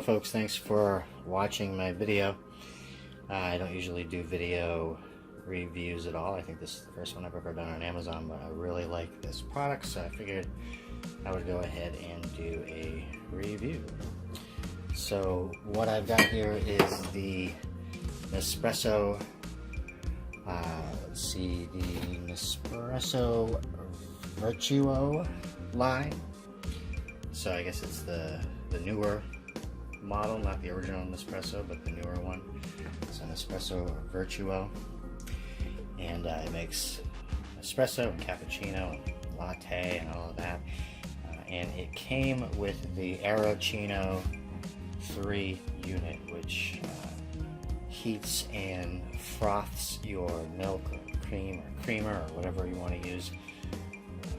Hello folks, thanks for watching my video. I don't usually do video reviews at all. I think this is the first one I've ever done on Amazon, but I really like this product, so I figured I would go ahead and do a review. So what I've got here is the Nespresso, the Nespresso Vertuo line. So I guess it's the newer model, not the original Nespresso, but the newer one. It's an Nespresso Vertuo, and it makes espresso and cappuccino and latte and all of that. And it came with the Aerochino 3 unit, which heats and froths your milk or cream or creamer or whatever you want to use.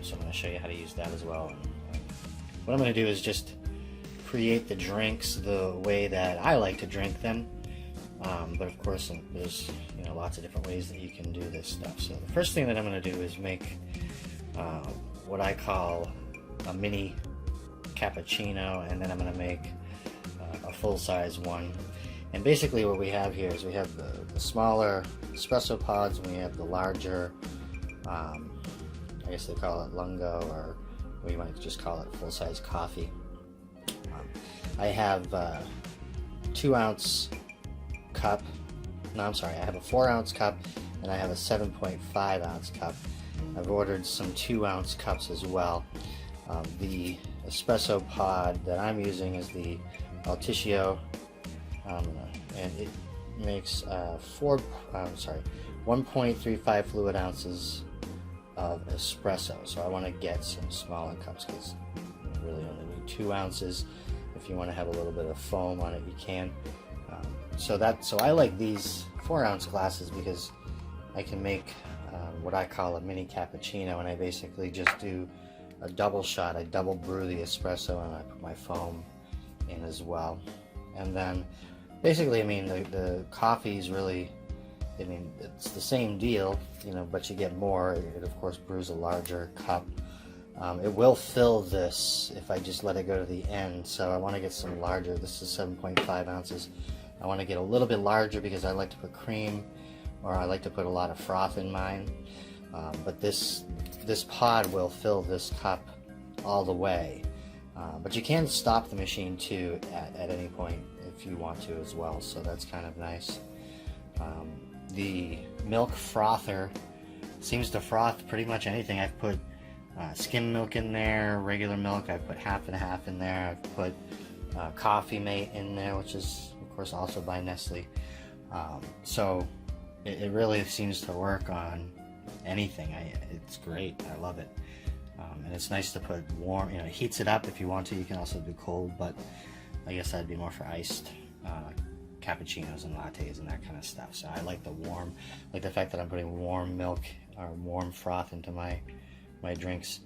So I'm going to show you how to use that as well. What I'm going to do is just create the drinks the way that I like to drink them, but of course there's lots of different ways that you can do this stuff. So the first thing that I'm going to do is make what I call a mini cappuccino, and then I'm going to make a full-size one. And basically what we have here is we have the smaller espresso pods, and we have the larger, I guess they call it lungo, or we might just call it full-size coffee. I have a 2-ounce cup. No, I'm sorry. I have a 4-ounce cup, and I have a 7.5-ounce cup. I've ordered some 2-ounce cups as well. The espresso pod that I'm using is the Alticcio, and it makes 1.35 fluid ounces of espresso. So I want to get some smaller cups because you really only need 2 ounces. If you want to have a little bit of foam on it, you can. So I like these 4-ounce glasses because I can make what I call a mini cappuccino, and I basically just do a double shot. I double brew the espresso, and I put my foam in as well. And then basically, the coffee is really, it's the same deal, but you get more. It of course brews a larger cup. It will fill this if I just let it go to the end, so I want to get some larger. This is 7.5 ounces. I want to get a little bit larger because I like to put cream, or I like to put a lot of froth in mine. But this pod will fill this cup all the way. But you can stop the machine too at any point if you want to as well, so that's kind of nice. The milk frother seems to froth pretty much anything. I've put skim milk in there, regular milk. I've put half and half in there. I've put Coffee Mate in there, which is of course also by Nestle. So it really seems to work on anything. It's great. I love it. And it's nice to put warm, it heats it up if you want to. You can also do cold, but I guess that'd be more for iced cappuccinos and lattes and that kind of stuff. So I like the warm, like the fact that I'm putting warm milk or warm froth into my drinks.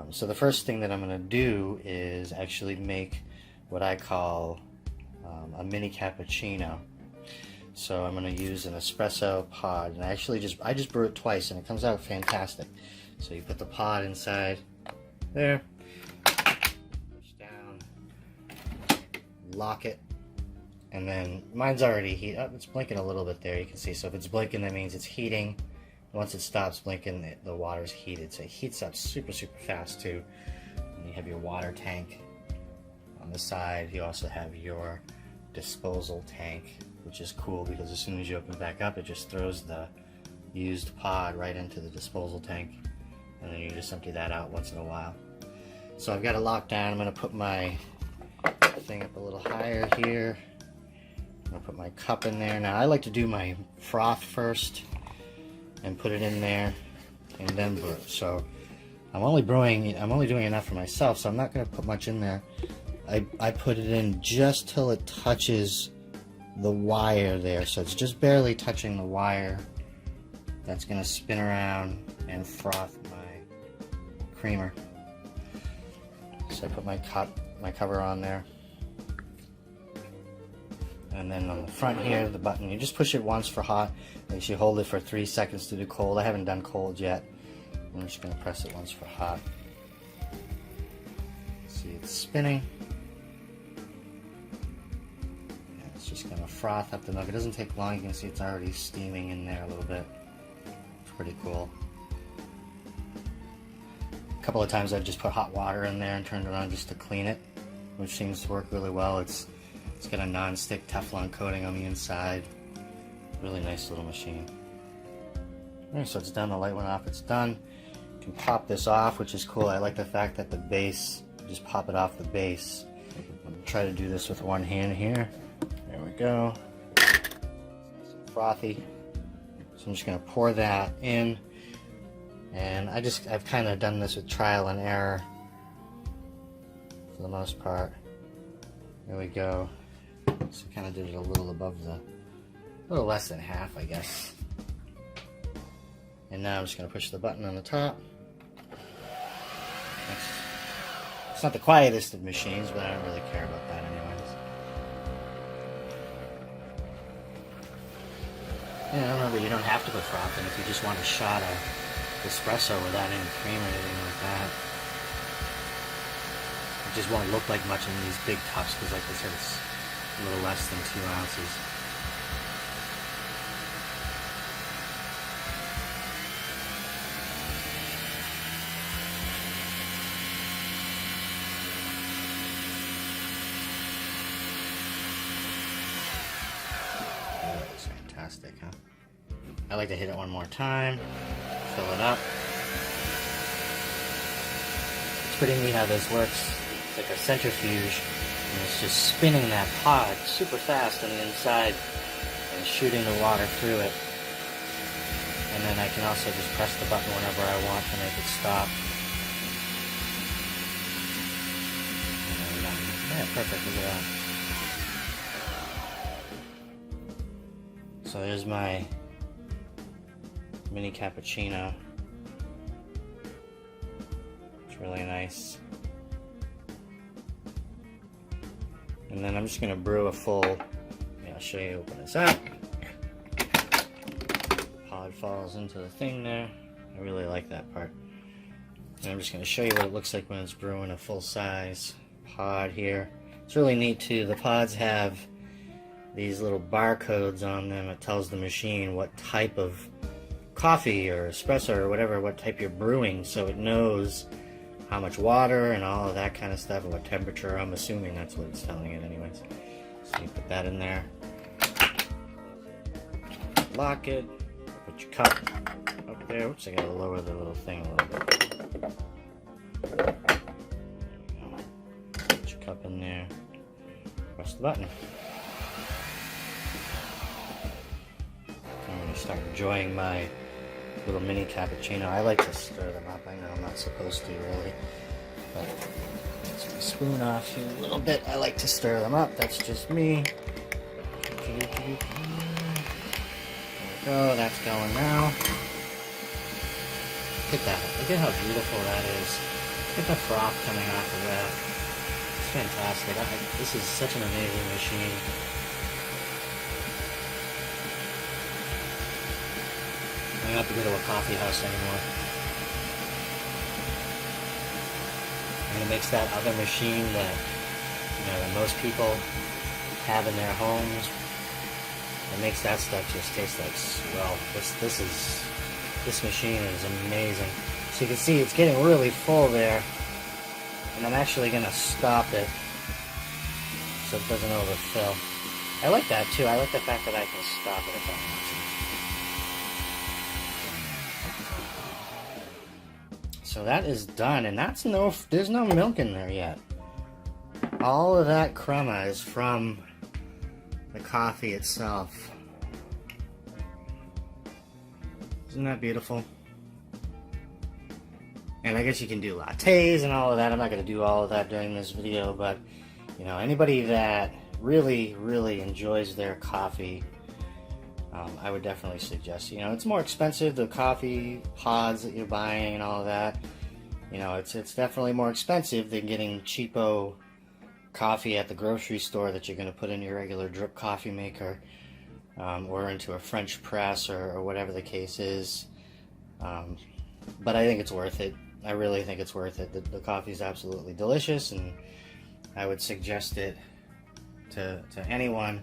So the first thing that I'm going to do is actually make what I call a mini cappuccino. So I'm going to use an espresso pod, and I just brew it twice, and it comes out fantastic. So you put the pod inside there, push down, lock it, and then mine's already heated up. It's blinking a little bit there, you can see. So if it's blinking, that means it's heating. Once it stops blinking, the water's heated, so it heats up super fast too. And you have your water tank on the side. You also have your disposal tank, which is cool because as soon as you open it back up, it just throws the used pod right into the disposal tank, and then you just empty that out once in a while. So I've got it locked down. I'm going to put my thing up a little higher here. I'm going to put my cup in there. Now I like to do my froth first and put it in there and then brew. So I'm only doing enough for myself, so I'm not going to put much in there. I put it in just till it touches the wire there, so it's just barely touching the wire. That's going to spin around and froth my creamer. So I put my cover on there, and then on the front here, the button, you just push it once for hot, and you hold it for 3 seconds to do cold. I haven't done cold yet. I'm just going to press it once for hot. See, it's spinning. Just gonna froth up the milk. It doesn't take long. You can see it's already steaming in there a little bit. It's pretty cool. A couple of times I've just put hot water in there and turned it on just to clean it, which seems to work really well. It's got a non-stick Teflon coating on the inside. Really nice little machine. Alright, so it's done. The light went off. It's done. You can pop this off, which is cool. I like the fact that the base, just pop it off the base. I'm gonna try to do this with one hand here. There we go. Nice and frothy. So I'm just gonna pour that in, and I've kind of done this with trial and error for the most part. There we go. So kind of did it a little above a little less than half, I guess. And now I'm just gonna push the button on the top. It's not the quietest of machines, but I don't really care about that anyways. Yeah, remember, you don't have to put froth in if you just want a shot of espresso without any cream or anything like that. It just won't look like much in these big cups because, like I said, it's a little less than 2 ounces. Fantastic, huh? I like to hit it one more time, fill it up. It's pretty neat how this works. It's like a centrifuge, and it's just spinning that pod super fast on the inside and shooting the water through it. And then I can also just press the button whenever I want to make it stop. Yeah, perfect, look at that. So there's my mini cappuccino. It's really nice. And then I'm just going to brew a full, I'll show you, open this up. Pod falls into the thing there. I really like that part. And I'm just going to show you what it looks like when it's brewing a full size pod here. It's really neat too. The pods have these little barcodes on them. It tells the machine what type of coffee or espresso or whatever, what type you're brewing, so it knows how much water and all of that kind of stuff, and what temperature. I'm assuming that's what it's telling it anyways. So you put that in there, lock it, put your cup up there. Oops, I gotta lower the little thing a little bit. Put your cup in there, press the button. I'm gonna start enjoying my little mini cappuccino. I like to stir them up. I know I'm not supposed to really, but let's my spoon off here a little bit. I like to stir them up. That's just me. There we go. That's going now. Look at that. Look at how beautiful that is. Look at the froth coming off of that. It's fantastic. This is such an amazing machine. I don't have to go to a coffee house anymore. And it makes that other machine that, that most people have in their homes, it makes that stuff just taste like swell. This machine is amazing. So you can see it's getting really full there, and I'm actually gonna stop it so it doesn't overfill. I like that too. I like the fact that I can stop it if I want to. So that is done, and there's no milk in there yet. All of that crema is from the coffee itself. Isn't that beautiful? And I guess you can do lattes and all of that. I'm not going to do all of that during this video, but anybody that really, really enjoys their coffee, I would definitely suggest. It's more expensive, the coffee pods that you're buying and all of that. It's definitely more expensive than getting cheapo coffee at the grocery store that you're going to put in your regular drip coffee maker, or into a French press or whatever the case is. But I think it's worth it. I really think it's worth it. The coffee is absolutely delicious, and I would suggest it to anyone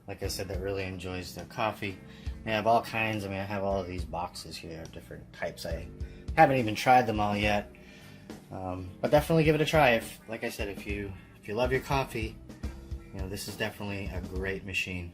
like I said, that really enjoys their coffee. They have all kinds. I mean, I have all of these boxes here of different types. I haven't even tried them all yet, but definitely give it a try. If, like I said, if you love your coffee, you know, this is definitely a great machine.